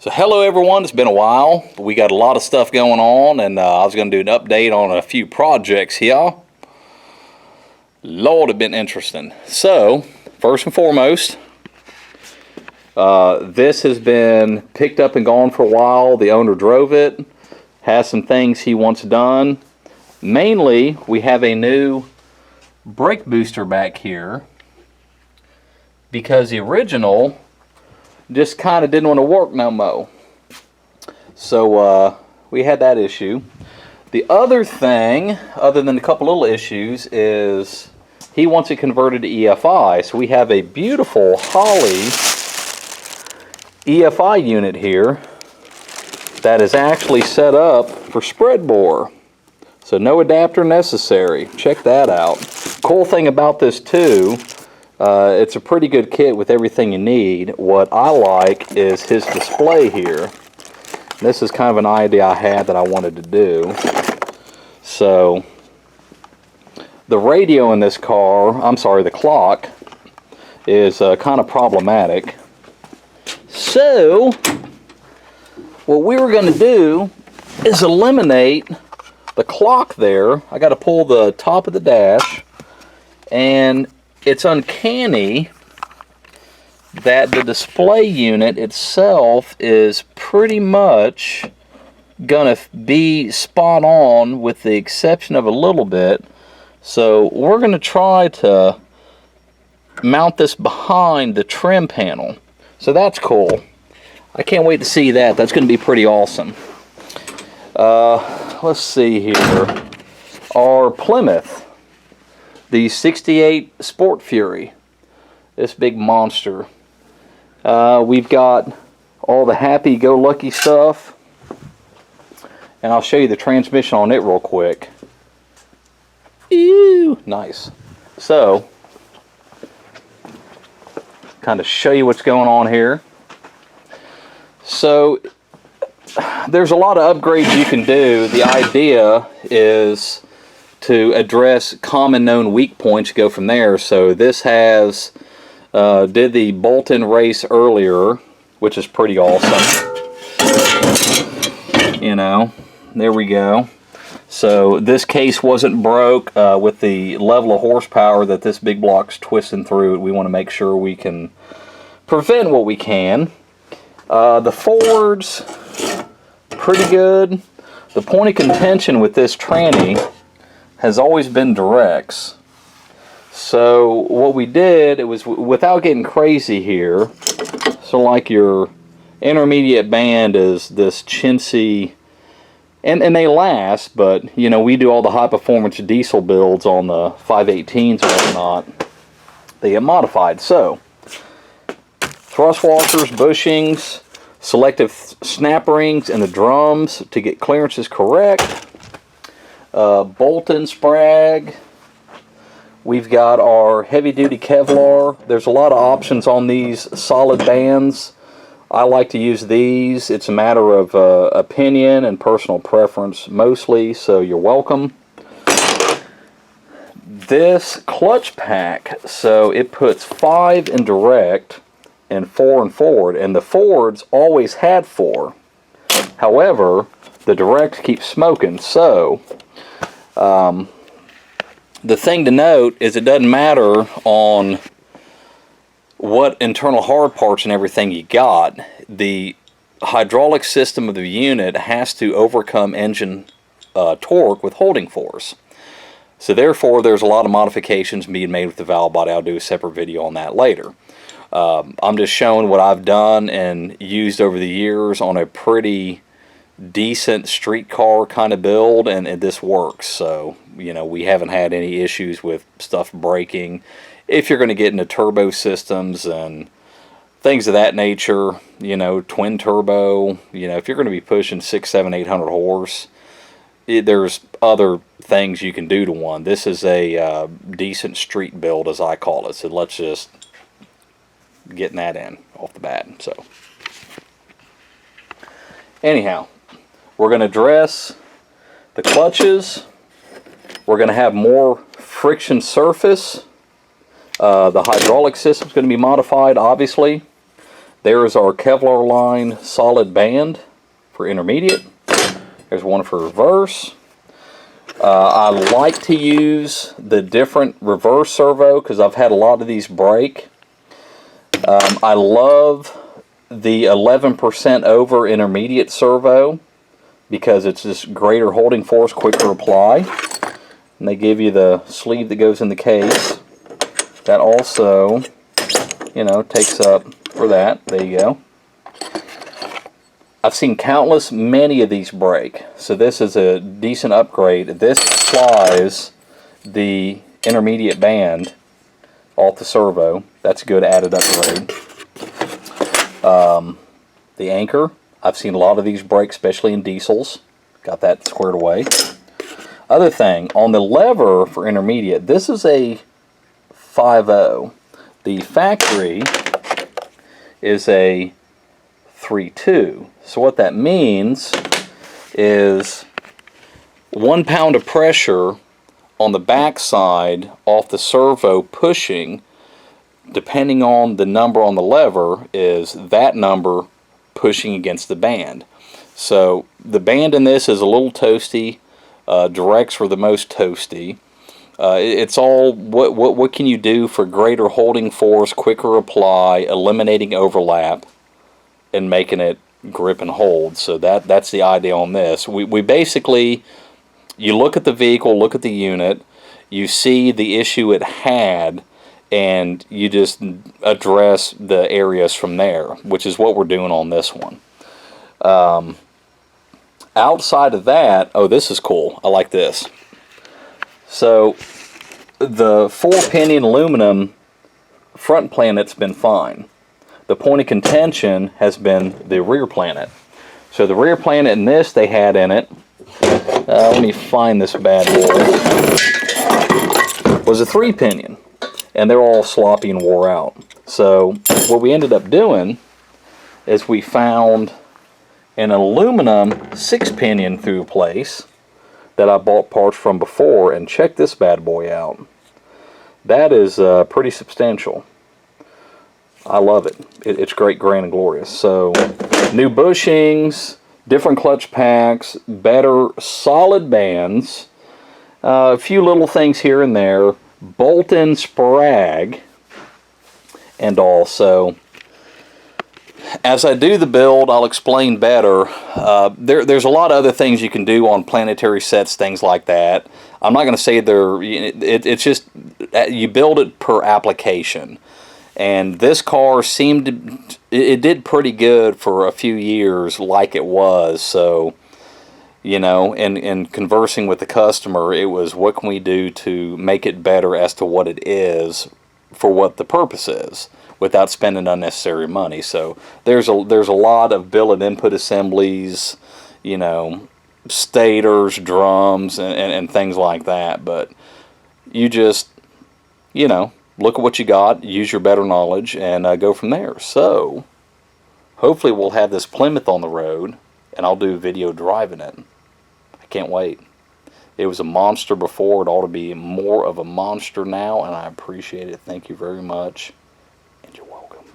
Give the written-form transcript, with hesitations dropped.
So hello everyone, it's been a while. We got a lot of stuff going on, and I was going to do an update on a few projects here. Lord, it's been interesting. So, first and foremost, this has been picked up and gone for a while. The owner drove it, has some things he wants done. Mainly, we have a new brake booster back here because the original just kind of didn't want to work no more. So we had that issue. The other thing, other than a couple little issues, is he wants it converted to EFI. So we have a beautiful Holley EFI unit here that is actually set up for spread bore. So no adapter necessary. Check that out. Cool thing about this too, it's a pretty good kit with everything you need. What I like is his display here. This is kind of an idea I had that I wanted to do. So the radio in this car, the clock, is kind of problematic. So what we were going to do is eliminate the clock there. I got to pull the top of the dash, and it's uncanny that the display unit itself is pretty much gonna be spot on, with the exception of a little bit. So we're gonna try to mount this behind the trim panel. So that's cool. I can't wait to see that. That's gonna be pretty awesome. Let's see here. Our Plymouth, the 68 Sport Fury, this big monster. We've got all the happy-go-lucky stuff, and I'll show you the transmission on it real quick. Ew, nice. So, kind of show you what's going on here. So, there's a lot of upgrades you can do. The idea is to address common known weak points, go from there. So this has did the bolt-in race earlier, which is pretty awesome. You know, there we go. So this case wasn't broke. With the level of horsepower that this big block's twisting through, we want to make sure we can prevent what we can. The Fords, pretty good. The point of contention with this tranny has always been directs. So what we did, it was without getting crazy here. So like your intermediate band is this chintzy, and they last, but you know, we do all the high performance diesel builds on the 518s and whatnot. They get modified. So thrust washers, bushings, selective snap rings, and the drums to get clearances correct. Bolt-in sprag. We've got our heavy-duty Kevlar. There's a lot of options on these solid bands. I like to use these. It's a matter of opinion and personal preference mostly, so you're welcome. This clutch pack, so it puts 5 in direct and 4 in forward, and the Fords always had 4. However, the direct keeps smoking, so the thing to note is it doesn't matter on what internal hard parts and everything you got. The hydraulic system of the unit has to overcome engine torque with holding force. So therefore, there's a lot of modifications being made with the valve body. I'll do a separate video on that later. I'm just showing what I've done and used over the years on a pretty decent street car kind of build, and this works. So you know, we haven't had any issues with stuff breaking. If you're going to get into turbo systems and things of that nature, you know, twin turbo, you know, if you're going to be pushing 600, 700, 800 horse, there's other things you can do to one. This is a decent street build, as I call it. So let's just get that in off the bat. So anyhow, we're going to address the clutches. We're going to have more friction surface. The hydraulic system is going to be modified, obviously. There is our Kevlar line solid band for intermediate. There's one for reverse. I like to use the different reverse servo because I've had a lot of these break. I love the 11% over intermediate servo because it's just greater holding force, quicker apply. And they give you the sleeve that goes in the case. That also, you know, takes up for that. There you go. I've seen many of these break, so this is a decent upgrade. This supplies the intermediate band off the servo. That's a good added upgrade. The anchor, I've seen a lot of these break, especially in diesels. Got that squared away. Other thing, on the lever for intermediate, this is a 5.0. The factory is a 3.2. So what that means is 1 pound of pressure on the back side off the servo pushing, depending on the number on the lever, is that number pushing against the band. So the band in this is a little toasty. Directs were the most toasty. It's all what can you do for greater holding force, quicker apply, eliminating overlap, and making it grip and hold. So that's the idea on this. We basically, you look at the vehicle, look at the unit, you see the issue it had, and you just address the areas from there, which is what we're doing on this one. Outside of that, oh, this is cool. I like this. So the 4-pinion aluminum front planet's been fine. The point of contention has been the rear planet. So the rear planet in this they had in it, let me find this bad boy, was a 3-pinion. And they're all sloppy and wore out. So what we ended up doing is we found an aluminum 6-pinion through place that I bought parts from before, and check this bad boy out. That is pretty substantial. I love it. It's great, grand, and glorious. So new bushings, different clutch packs, better solid bands, a few little things here and there, bolt-in sprag, and also as I do the build, I'll explain better. There's a lot of other things you can do on planetary sets, things like that. I'm not going to say it's just you build it per application. And this car it did pretty good for a few years like it was. So, you know, in conversing with the customer, it was what can we do to make it better as to what it is for what the purpose is, without spending unnecessary money. So there's a lot of billet input assemblies, you know, stators, drums, and things like that. But you just, you know, look at what you got, use your better knowledge, and go from there. So hopefully we'll have this Plymouth on the road, and I'll do a video driving it. I can't wait. It was a monster before. It ought to be more of a monster now, and I appreciate it. Thank you very much. And you're welcome.